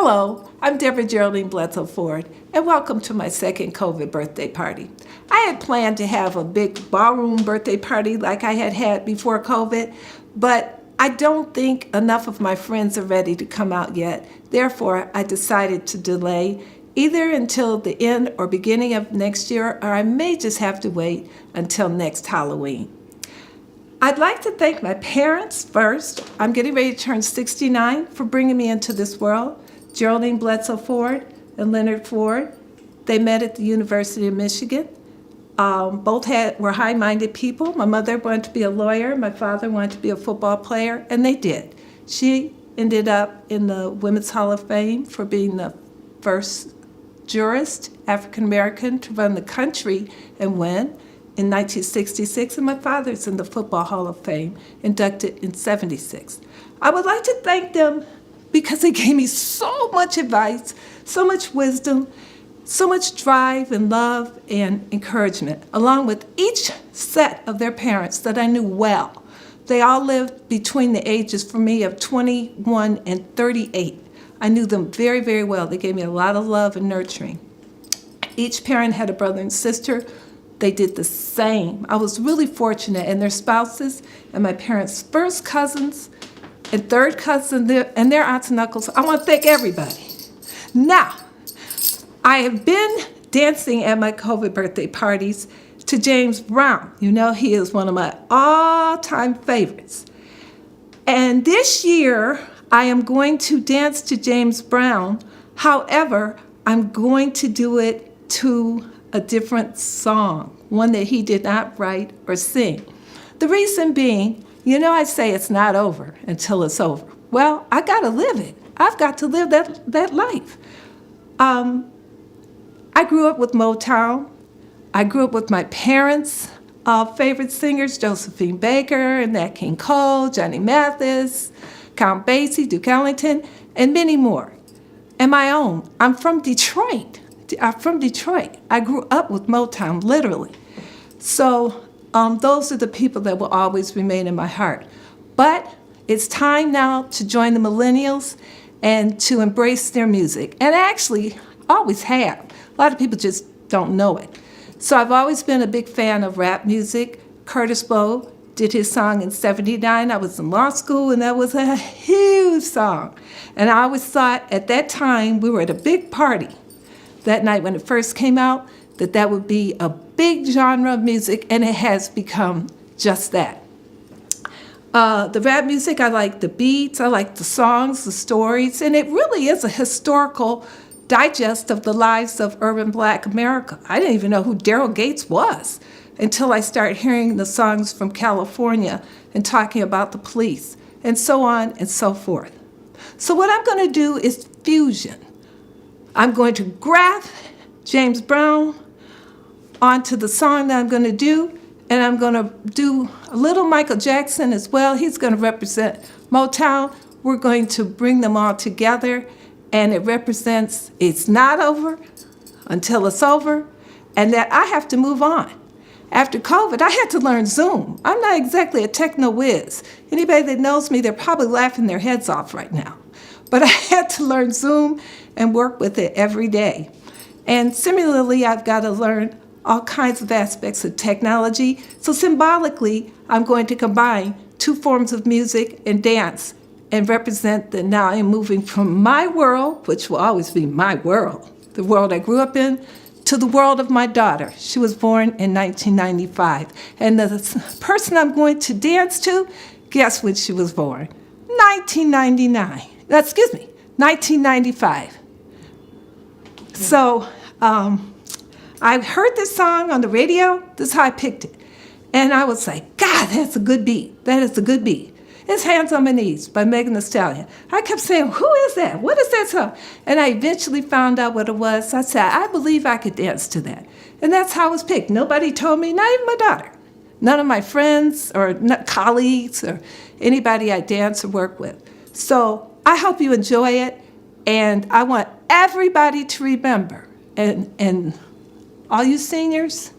Hello, I'm Deborah Geraldine Bledsoe Ford, and welcome to my second COVID birthday party. I had planned to have a big ballroom birthday party like I had had before COVID, but I don't think enough of my friends are ready to come out yet. Therefore, I decided to delay either until the end or beginning of next year, or I may just have to wait until next Halloween. I'd like to thank my parents first. I'm getting ready to turn 69 for bringing me into this world. Geraldine Bledsoe Ford and Leonard Ford. They met at the University of Michigan. Both were high-minded people. My mother wanted to be a lawyer. My father wanted to be a football player, and they did. She ended up in the Women's Hall of Fame for being the first jurist, African-American, to run the country and win in 1966, and my father's in the Football Hall of Fame, inducted in 76. I would like to thank them because they gave me so much advice, so much wisdom, so much drive and love and encouragement, along with each set of their parents that I knew well. They all lived between the ages, for me, of 21 and 38. I knew them very, very well. They gave me a lot of love and nurturing. Each parent had a brother and sister. They did the same. I was really fortunate, and their spouses and my parents' first cousins and third cousins and their aunts and uncles. I want to thank everybody. Now, I have been dancing at my COVID birthday parties to James Brown. You know, he is one of my all-time favorites. And this year, I am going to dance to James Brown. However, I'm going to do it to a different song, one that he did not write or sing. The reason being, you know, I say it's not over until it's over. Well, I got to live it. I've got to live that life. I grew up with Motown. I grew up with my parents' favorite singers, Josephine Baker and Nat King Cole, Johnny Mathis, Count Basie, Duke Ellington, and many more. And my own. I'm from Detroit. I grew up with Motown, literally. So those are the people that will always remain in my heart. But it's time now to join the millennials and to embrace their music. And actually, always have. A lot of people just don't know it. So I've always been a big fan of rap music. Curtis Blow did his song in '79. I was in law school, and that was a huge song. And I always thought at that time, we were at a big party that night when it first came out, that would be a big genre of music, and it has become just that. The rap music, I like the beats, I like the songs, the stories, and it really is a historical digest of the lives of urban Black America. I didn't even know who Daryl Gates was until I started hearing the songs from California and talking about the police, and so on and so forth. So what I'm going to do is fusion. I'm going to graft James Brown onto the song that I'm going to do, and I'm going to do a little Michael Jackson as well. He's going to represent Motown. We're going to bring them all together, and it represents it's not over until it's over, and that I have to move on. After COVID, I had to learn Zoom. I'm not exactly a techno whiz. Anybody that knows me, they're probably laughing their heads off right now. But I had to learn Zoom and work with it every day. And similarly, I've got to learn all kinds of aspects of technology. So symbolically, I'm going to combine two forms of music and dance and represent that now I'm moving from my world, which will always be my world, the world I grew up in, to the world of my daughter. She was born in 1995. And the person I'm going to dance to, guess when she was born? 1995. So I heard this song on the radio. This is how I picked it. And I was like, God, that's a good beat. That is a good beat. It's Hands on My Knees by Megan Thee Stallion. I kept saying, who is that? What is that song? And I eventually found out what it was. I said, I believe I could dance to that. And that's how it was picked. Nobody told me, not even my daughter. None of my friends or colleagues or anybody I dance or work with. So I hope you enjoy it. And I want everybody to remember, and all you seniors,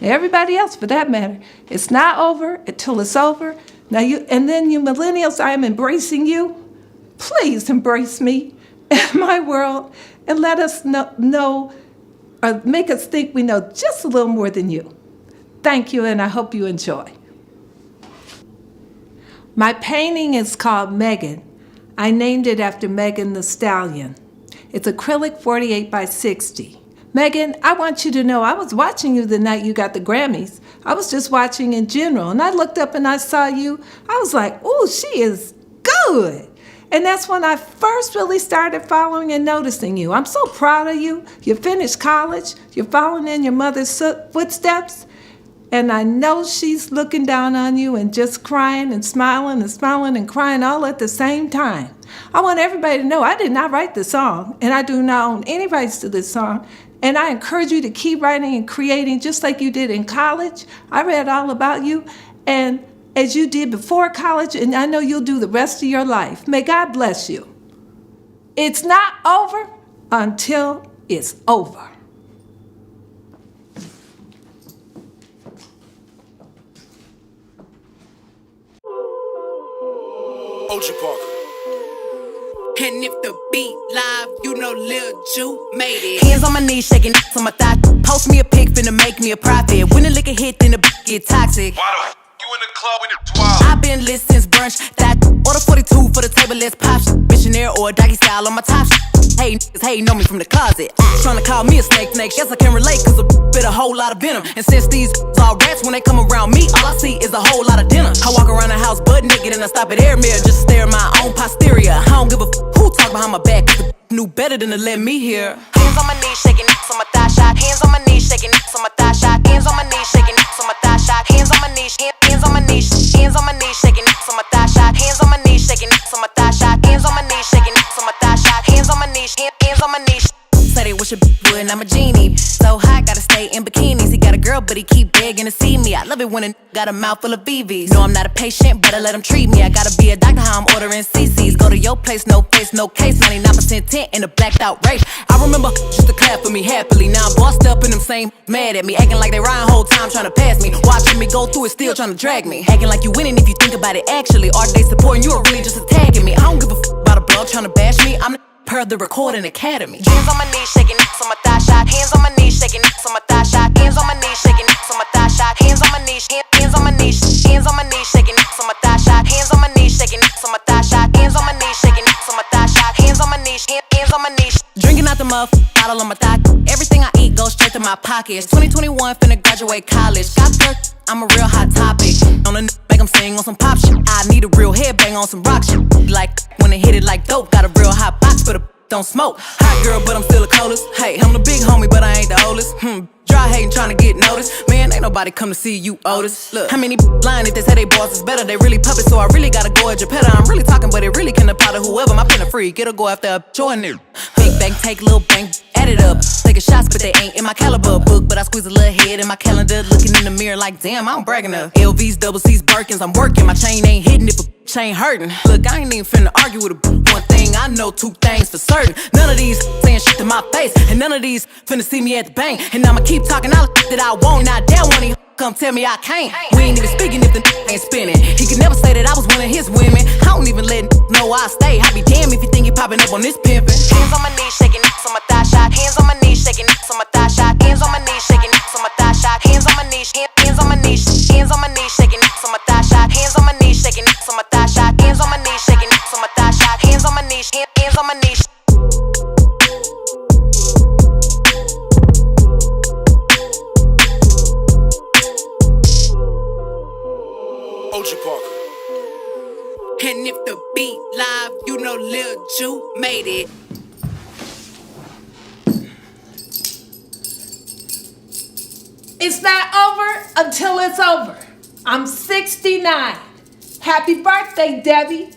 everybody else for that matter, it's not over until it's over. Now and then you millennials, I am embracing you. Please embrace me. in my world and let us know or make us think we know just a little more than you. Thank you, and I hope you enjoy. My painting is called Megan. I named it after Megan the Stallion. It's acrylic 48 by 60. Megan, I want you to know I was watching you the night you got the Grammys. I was just watching in general, and I looked up and I saw you. I was like, ooh, she is good. And that's when I first really started following and noticing you. I'm so proud of you. You finished college. You're following in your mother's footsteps. And I know she's looking down on you and just crying and smiling and crying all at the same time. I want everybody to know I did not write the song, and I do not own any rights to this song. And I encourage you to keep writing and creating just like you did in college. I read all about you, and as you did before college, and I know you'll do the rest of your life. May God bless you. It's not over until it's over. OG Parker. And if the beat live, you know Lil Ju made it. Hands on my knees, shaking on my thigh. Post me a pic, finna make me a profit. When the liquor hit, then the get toxic. Why the you in the club when it's wild? I've been lit since brunch. That order 42 for the table, let's pop. Missionaire or doggy style on my top. Hey, niggas hating on me from the closet. Tryna call me a snake. Guess I can relate, cause a bit a whole lot of venom. And since these all rats, when they come around me, all I see is a whole lot of dinner. I walk around the house butt naked and I stop at air mirror just to stare at my own posterior. I don't give a who talk behind my back, cause the knew better than to let me hear. Hands on my knees, shaking on my thigh shot. Hands on my knees, shaking on my thigh shot. Hands on my knees, shaking on my thigh shot. Hands on my knees, hands on my knees, hands on my knees, shaking on my thigh shot. Hands on my knees, shaking on my thigh shot. Hands on my knees, shaking on my thigh shot. Hands on my knees, hands on my knees. Say they wish a would, and I'm a genie. So hot, gotta stay in bikinis. He got a girl, but he keep begging to see me. I love it when a got a mouth full of BVs. No, I'm not a patient, better let him treat me. I gotta be a doctor, how I'm ordering CCs. Go to your place, no face, no case. 99% tent in a blacked out race. I remember just to clap for me happily. Now I'm bossed up and them same mad at me. Acting like they riding whole time trying to pass me. Watching me go through it, still trying to drag me. Acting like you winning if you think about it actually. Are they supporting you or really just attacking me? I don't give a about a blog trying to bash me. I'm the per the Recording Academy. Hands on my knees, shaking on my thigh shot. Hands on my knees, shaking on my thigh shot. Hands on my knees, shaking on my thigh shot. Hands on my knees, hands on my knees, hands on my knees, shaking on my thigh shot. Hands on my knees, shaking on my thigh shot. Hands on my knees, shaking on my thigh shot. Hands on my knees, hands on my knees. Drinking out the muff, bottle on my thigh. Everything I eat goes straight to my pockets. 2021, finna graduate college. Got dirt, I'm a real hot topic. On the make them sing on some pop shit. I need a real headbang on some rock shit. Like when they hit it like dope. Got a real hot box, but don't smoke. Hot girl, but I'm still the coldest. Hey, I'm the big homie, but I ain't the oldest. Dry hating, trying to get noticed. Man, ain't nobody come to see you, Otis. Look, how many lying if they say they boss is better? They really puppets, so I really gotta go at Geppetta. I'm really talking, but it really can apply to whoever. My pen a freak, it'll go after a join there. Big bank, take little bank, add it up. Taking shots, but they ain't in my caliber book. But I squeeze a little head in my calendar, looking in the mirror like, damn, I don't brag enough. LVs, double C's, Birkins, I'm working. My chain ain't hitting if a chain hurting. Look, I ain't even finna argue with a one thing. I know two things for certain. None of these saying shit to my face, and none of these finna see me at the bank. And I'ma keep talking all the that I want, and I dare want he come tell me I can't. We ain't even speaking if the ain't spinning. He could never say that I was one of his women. I don't even let know I stay. I be damned if you think he popping up on this pimpin'. Hands on my knees, shaking on my thigh shot. Hands on my knees, shaking on my thigh shot. Hands on my knees, shaking on my thigh shot. Hands on my knees, hands on my knees, hands on my knees, shaking on my thigh shot. Hands on my knees, shaking on my thigh shot. Hands on my knees, shaking on my thigh shot. Hands on my knees, hands on my knees. OG Parker. And if the beat live, you know Lil Ju made it. It's not over until it's over. I'm 69. Happy birthday, Debbie.